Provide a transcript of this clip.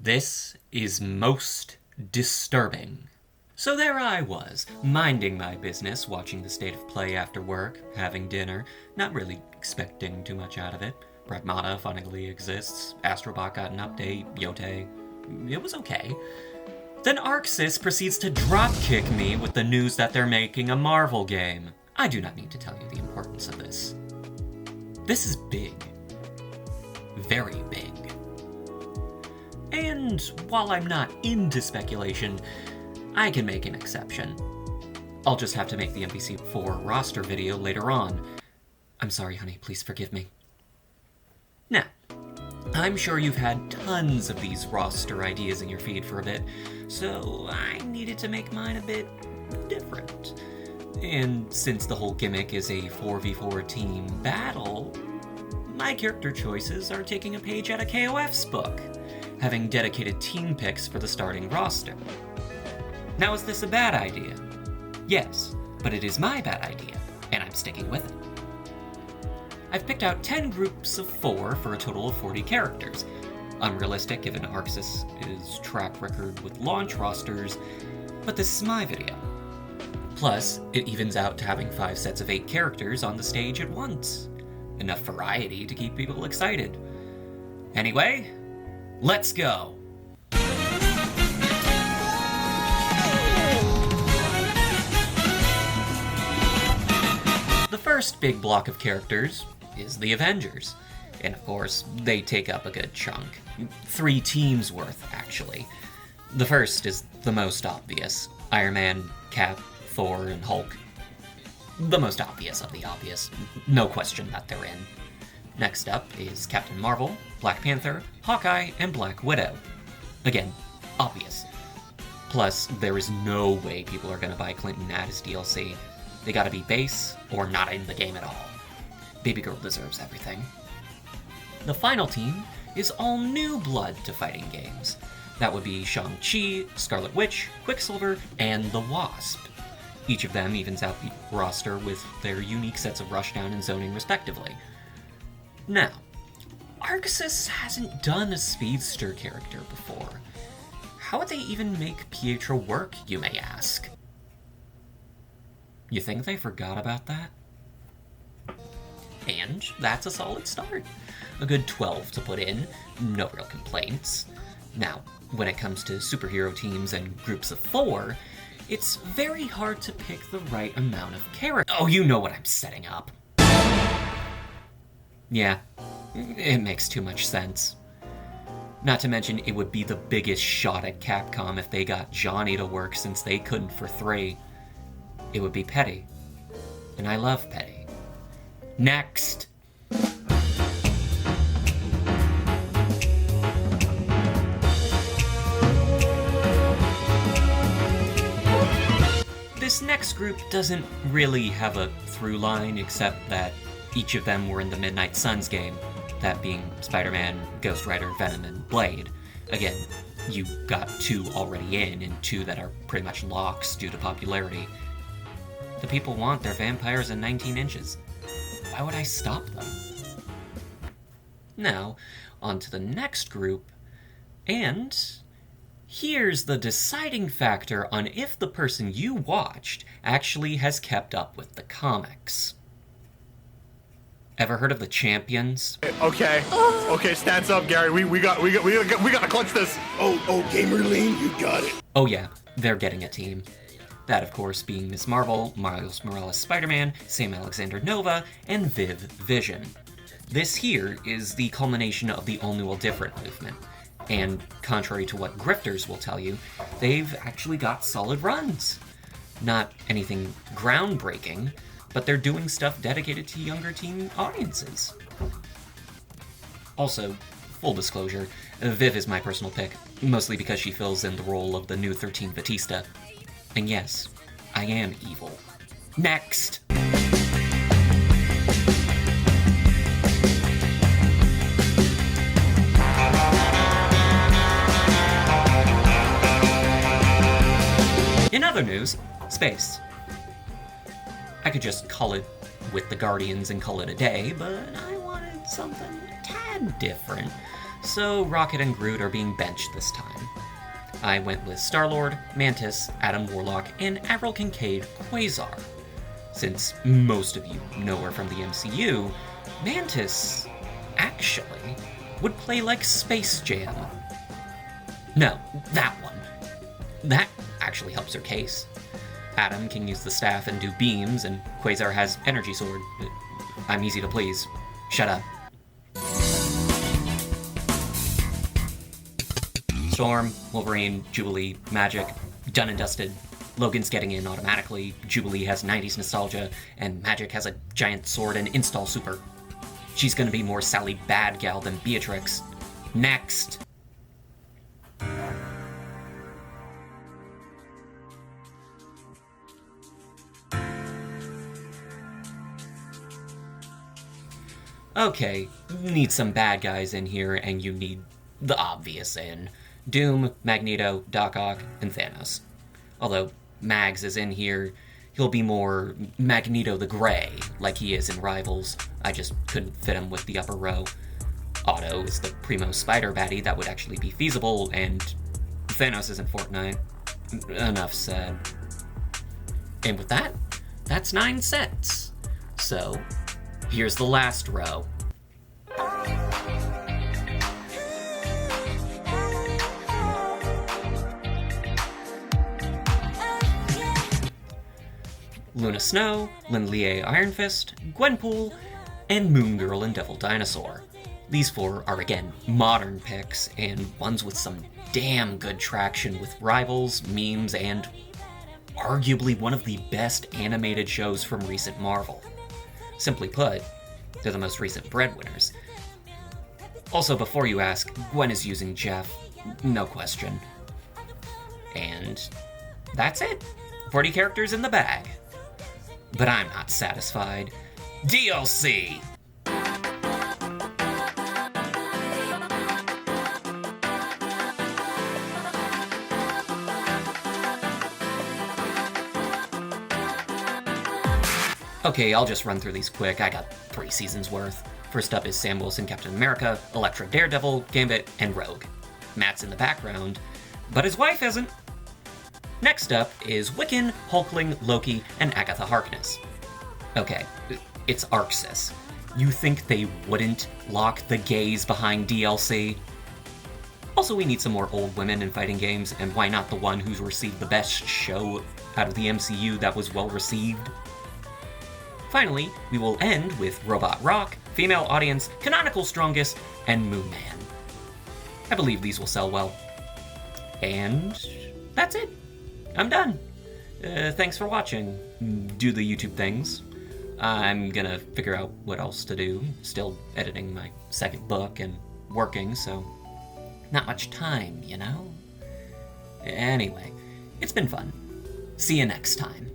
This is most disturbing. So there I was, minding my business, watching the state of play after work, having dinner, not really expecting too much out of it. Pragmata funnily exists, Astrobot got an update, Yote. It was okay. Then Arxis proceeds to dropkick me with the news that they're making a Marvel game. I do not need to tell you the importance of this. This is big. Very big. And while I'm not into speculation, I can make an exception. I'll just have to make the NPC4 roster video later on. I'm sorry, honey, please forgive me. Now, I'm sure you've had tons of these roster ideas in your feed for a bit, so I needed to make mine a bit different. And since the whole gimmick is a 4v4 team battle, my character choices are taking a page out of KOF's book, having dedicated team picks for the starting roster. Now, is this a bad idea? Yes, but it is my bad idea, and I'm sticking with it. I've picked out 10 groups of 4 for a total of 40 characters. Unrealistic given Arxis' track record with launch rosters, but this is my video. Plus, it evens out to having 5 sets of 8 characters on the stage at once. Enough variety to keep people excited. Anyway, let's go! The first big block of characters is the Avengers. And of course, they take up a good chunk. 3 teams worth, actually. The first is the most obvious. Iron Man, Cap, Thor, and Hulk. The most obvious of the obvious. No question that they're in. Next up is Captain Marvel, Black Panther, Hawkeye, and Black Widow. Again, obvious. Plus, there is no way people are gonna buy Clinton Addis DLC. They gotta be base, or not in the game at all. Baby girl deserves everything. The final team is all new blood to fighting games. That would be Shang-Chi, Scarlet Witch, Quicksilver, and the Wasp. Each of them evens out the roster with their unique sets of rushdown and zoning respectively. Now, Arxis hasn't done a speedster character before. How would they even make Pietro work, you may ask? You think they forgot about that? And that's a solid start. A good 12 to put in, no real complaints. Now, when it comes to superhero teams and groups of 4, it's very hard to pick the right amount of character. Oh, you know what I'm setting up. Yeah, it makes too much sense. Not to mention, it would be the biggest shot at Capcom if they got Johnny to work since they couldn't for 3. It would be petty. And I love petty. Next! This next group doesn't really have a through line, except that each of them were in the Midnight Suns game, that being Spider-Man, Ghost Rider, Venom, and Blade. Again, you got 2 already in, and 2 that are pretty much locks due to popularity. The people want their vampires in 19 inches. Why would I stop them? Now, on to the next group, and here's the deciding factor on if the person you watched actually has kept up with the comics. Ever heard of the Champions? Okay. Okay, stands up, Gary. We gotta clutch this. Oh, Gamer Lean, you got it. Oh yeah, they're getting a team. That, of course, being Ms. Marvel, Miles Morales Spider-Man, Sam Alexander Nova, and Viv Vision. This here is the culmination of the All New All Different movement. And contrary to what grifters will tell you, they've actually got solid runs. Not anything groundbreaking, but they're doing stuff dedicated to younger teen audiences. Also, full disclosure, Viv is my personal pick, mostly because she fills in the role of the new 13 Batista. And yes, I am evil. Next! In other news, space. I could just call it with the Guardians and call it a day, but I wanted something a tad different. so Rocket and Groot are being benched this time. I went with Star-Lord, Mantis, Adam Warlock, and Avril Kincaid Quasar. Since most of you know her from the MCU, Mantis, actually, would play like Space Jam. No, that one. That actually helps her case. Adam can use the staff and do beams, and Quasar has energy sword. I'm easy to please. Shut up. Storm, Wolverine, Jubilee, Magic, done and dusted. Logan's getting in automatically, Jubilee has 90s nostalgia, and Magic has a giant sword and install super. She's gonna be more Sally Bad Gal than Beatrix. Next! Okay, need some bad guys in here, and you need the obvious in. Doom, Magneto, Doc Ock, and Thanos. Although Mags is in here, he'll be more Magneto the Grey, like he is in Rivals. I just couldn't fit him with the upper row. Otto is the primo spider baddie that would actually be feasible, and Thanos isn't Fortnite. Enough said. And with that, that's 9 sets. So, here's the last row. Luna Snow, Lin-Lie Iron Fist, Gwenpool, and Moon Girl and Devil Dinosaur. These 4 are again modern picks, and ones with some damn good traction with Rivals, memes, and arguably one of the best animated shows from recent Marvel. Simply put, they're the most recent breadwinners. Also, before you ask, Gwen is using Jeff, no question. And that's it. 40 characters in the bag. But I'm not satisfied. DLC! Okay, I'll just run through these quick. I got 3 seasons worth. First up is Sam Wilson, Captain America, Elektra Daredevil, Gambit, and Rogue. Matt's in the background, but his wife isn't. Next up is Wiccan, Hulkling, Loki, and Agatha Harkness. Okay, it's Arxis. You think they wouldn't lock the gays behind DLC? Also, we need some more old women in fighting games, and why not the one who's received the best show out of the MCU that was well received? Finally, we will end with Robot Rock, Female Audience, Canonical Strongest, and Moon Man. I believe these will sell well. And that's it. I'm done. Thanks for watching. Do the YouTube things. I'm gonna figure out what else to do. Still editing my second book and working, so not much time, you know? Anyway, it's been fun. See you next time.